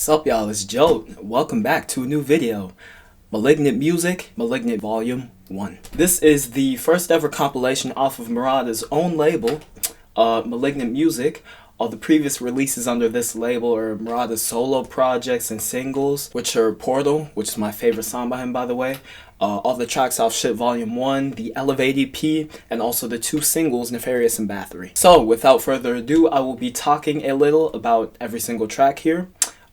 Sup y'all, it's Joe. Welcome back to a new video. Malignant Music, Malignant Vol.1. This is the first ever compilation off of Marauda's own label, Malignant Music. All the previous releases under this label are Marauda's solo projects and singles, which are Portal, which is my favorite song by him, by the way. All the tracks off Shit Volume 1, the Elevate EP, and also the two singles, Nefarious and Bathory. So, without further ado, I will be talking a little about every single track here.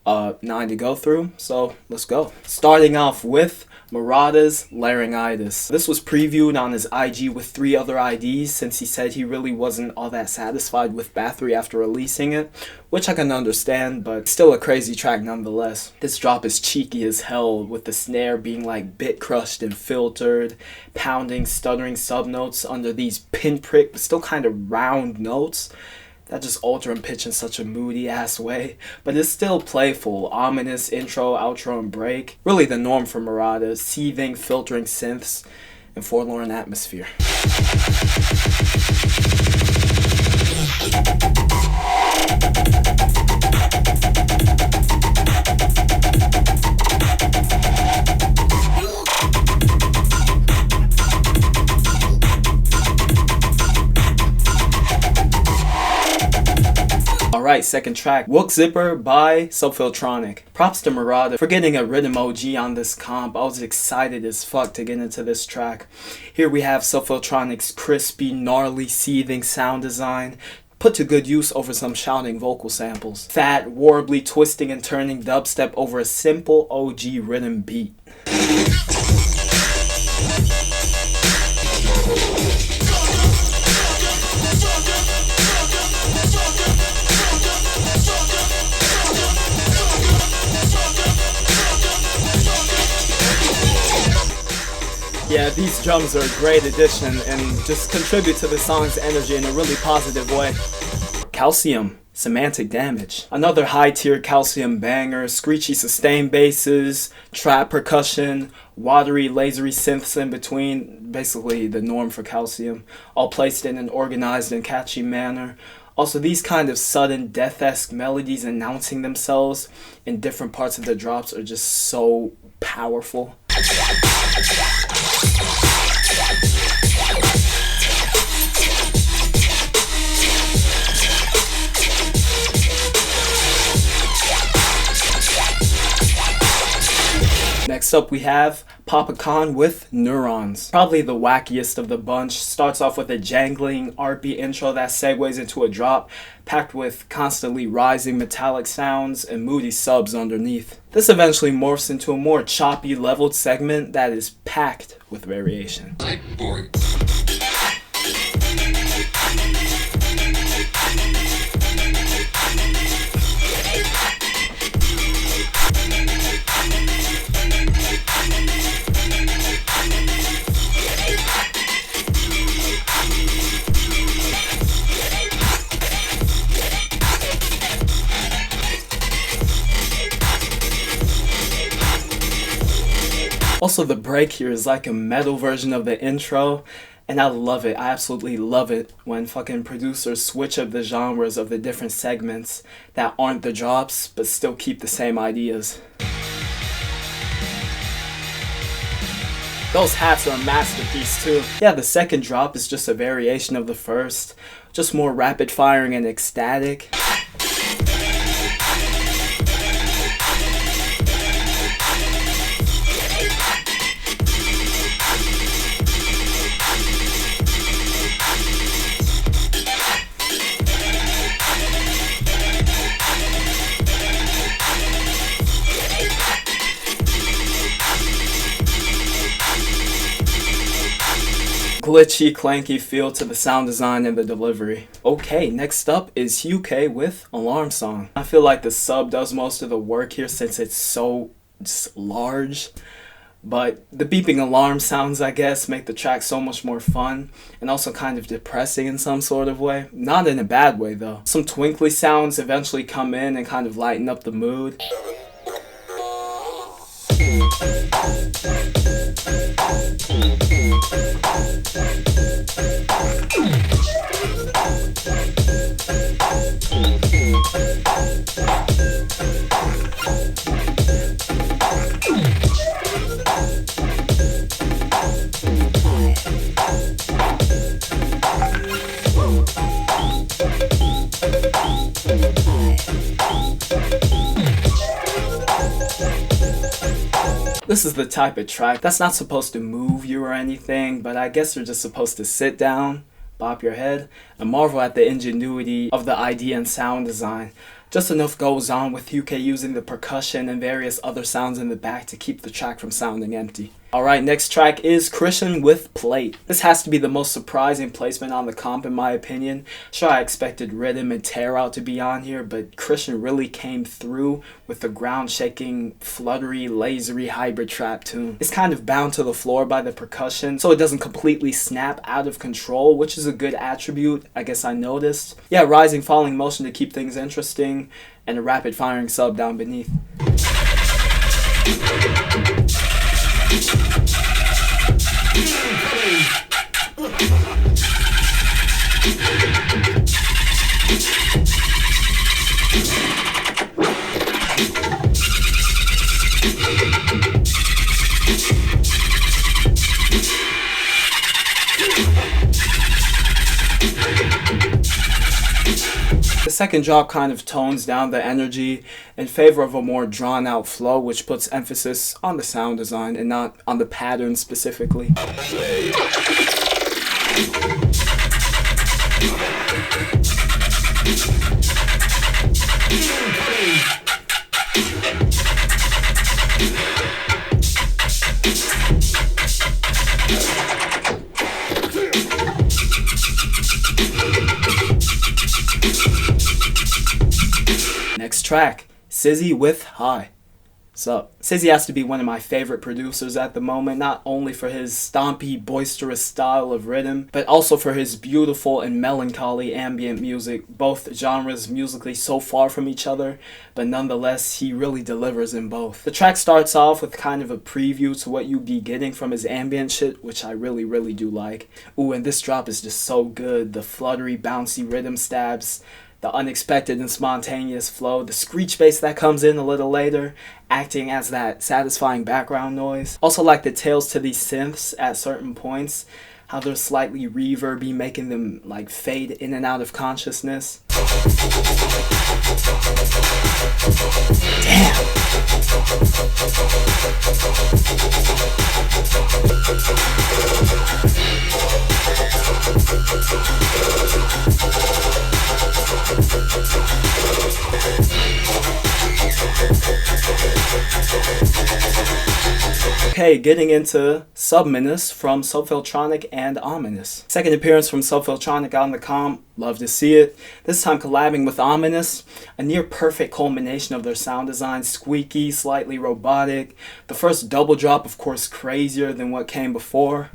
9 to go through, so let's go. Starting off with Marauda's Laryngitis. This was previewed on his IG with 3 other IDs since he said he really wasn't all that satisfied with Bathory after releasing it, which I can understand, but still a crazy track nonetheless. This drop is cheeky as hell, with the snare being like bit crushed and filtered, pounding, stuttering subnotes under these pinprick but still kind of round notes that just alter and pitch in such a moody ass way, but it's still playful. Ominous intro, outro, and break. Really the norm for Marauda, seething, filtering synths, and forlorn atmosphere. Alright, second track, Wook Zipper by Subfiltronik. Props to Marauda for getting a rhythm OG on this comp. I was excited as fuck to get into this track. Here we have Subfiltronik's crispy, gnarly, seething sound design, put to good use over some shouting vocal samples. Fat, warbly twisting and turning dubstep over a simple OG rhythm beat. Yeah, these drums are a great addition and just contribute to the song's energy in a really positive way. Calcium, Somantic Damage. Another high-tier Calcium banger, screechy sustain basses, trap percussion, watery, lasery synths in between, basically the norm for Calcium, all placed in an organized and catchy manner. Also, these kind of sudden death-esque melodies announcing themselves in different parts of the drops are just so powerful. Next up we have Papa Khan with Neurons. Probably the wackiest of the bunch. Starts off with a jangling RP intro that segues into a drop, packed with constantly rising metallic sounds and moody subs underneath. This eventually morphs into a more choppy, leveled segment that is packed with variation. Also, the break here is like a metal version of the intro, and I love it. I absolutely love it when fucking producers switch up the genres of the different segments that aren't the drops, but still keep the same ideas. Those hats are a masterpiece too. Yeah, the second drop is just a variation of the first, just more rapid firing and ecstatic. Glitchy, clanky feel to the sound design and the delivery. Okay, next up is Hukae with Alarm Song. I feel like the sub does most of the work here since it's so just large, but the beeping alarm sounds, I guess, make the track so much more fun and also kind of depressing in some sort of way. Not in a bad way though. Some twinkly sounds eventually come in and kind of lighten up the mood. This is the type of track that's not supposed to move you or anything, but I guess you're just supposed to sit down, bop your head, and marvel at the ingenuity of the idea and sound design. Just enough goes on with Hukae using the percussion and various other sounds in the back to keep the track from sounding empty. Alright, next track is Krischvn with Plate. This has to be the most surprising placement on the comp in my opinion. Sure, I expected Rhythm and Tear Out to be on here, but Krischvn really came through with the ground-shaking, fluttery, lasery hybrid trap tune. It's kind of bound to the floor by the percussion, so it doesn't completely snap out of control, which is a good attribute, I guess I noticed. Yeah, rising, falling motion to keep things interesting, and a rapid firing sub down beneath. The second drop kind of tones down the energy in favor of a more drawn out flow, which puts emphasis on the sound design and not on the pattern specifically. Next track, Syzy with High. So, Syzy has to be one of my favorite producers at the moment, not only for his stompy, boisterous style of rhythm, but also for his beautiful and melancholy ambient music, both genres musically so far from each other, but nonetheless, he really delivers in both. The track starts off with kind of a preview to what you'd be getting from his ambient shit, which I really do like. Ooh, and this drop is just so good. The fluttery, bouncy rhythm stabs, the unexpected and spontaneous flow, the screech bass that comes in a little later, acting as that satisfying background noise. Also like the tails to these synths at certain points, how they're slightly reverby, making them like fade in and out of consciousness. Damn! Okay, getting into Subminus from Subfiltronik and Aweminus. Second appearance from Subfiltronik on the comp, love to see it. This time collabing with Aweminus, a near perfect culmination of their sound design, squeaky, slightly robotic. The first double drop, of course, crazier than what came before.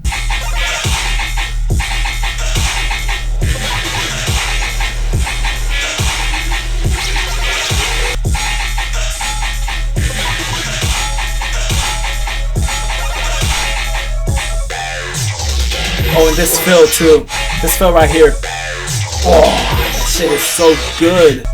Oh, and this fill too. This fill right here. Oh, that shit is so good.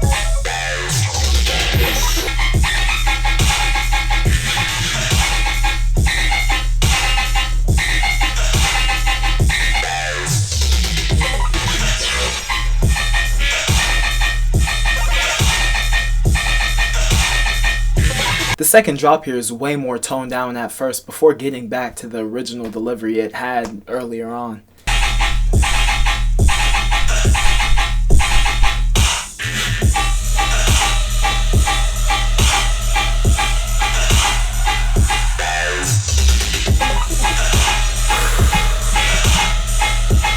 The second drop here is way more toned down at first before getting back to the original delivery it had earlier on.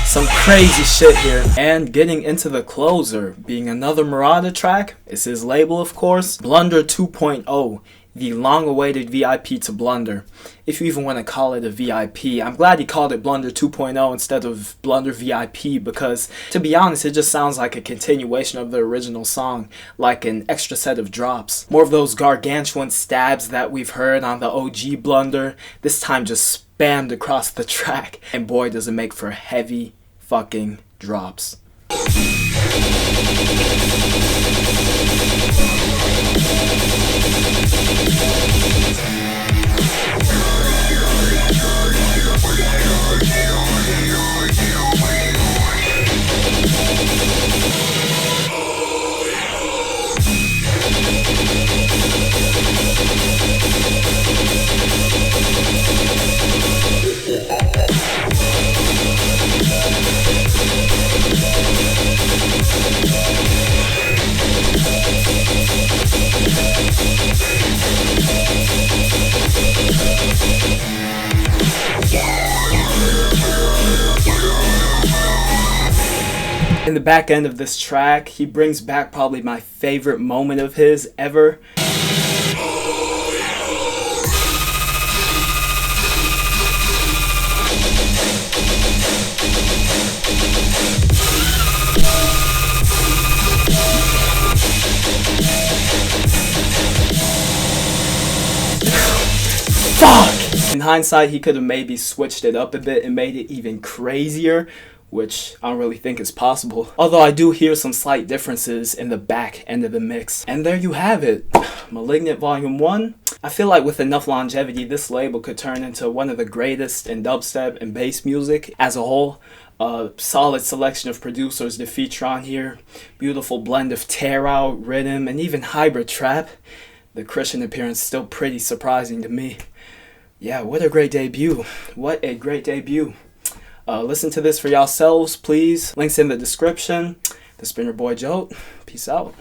Some crazy shit here. And getting into the closer, being another Marauda track, it's his label of course, Blunder 2.0, the long-awaited VIP to Blunder, if you even want to call it a VIP. I'm glad he called it Blunder 2.0 instead of Blunder VIP because, to be honest, it just sounds like a continuation of the original song, like an extra set of drops. More of those gargantuan stabs that we've heard on the OG Blunder, this time just spammed across the track, and boy does it make for heavy fucking drops. In the back end of this track, he brings back probably my favorite moment of his ever. Fuck! In hindsight, he could have maybe switched it up a bit and made it even crazier, which I don't really think is possible. Although I do hear some slight differences in the back end of the mix. And there you have it. Malignant Volume 1. I feel like with enough longevity, this label could turn into one of the greatest in dubstep and bass music as a whole. A solid selection of producers to feature on here. Beautiful blend of tear-out, rhythm, and even hybrid trap. The Krischvn appearance still pretty surprising to me. Yeah, what a great debut. What a great debut. Listen to this for yourselves, please. Links in the description. This has been your boy Joe. Peace out.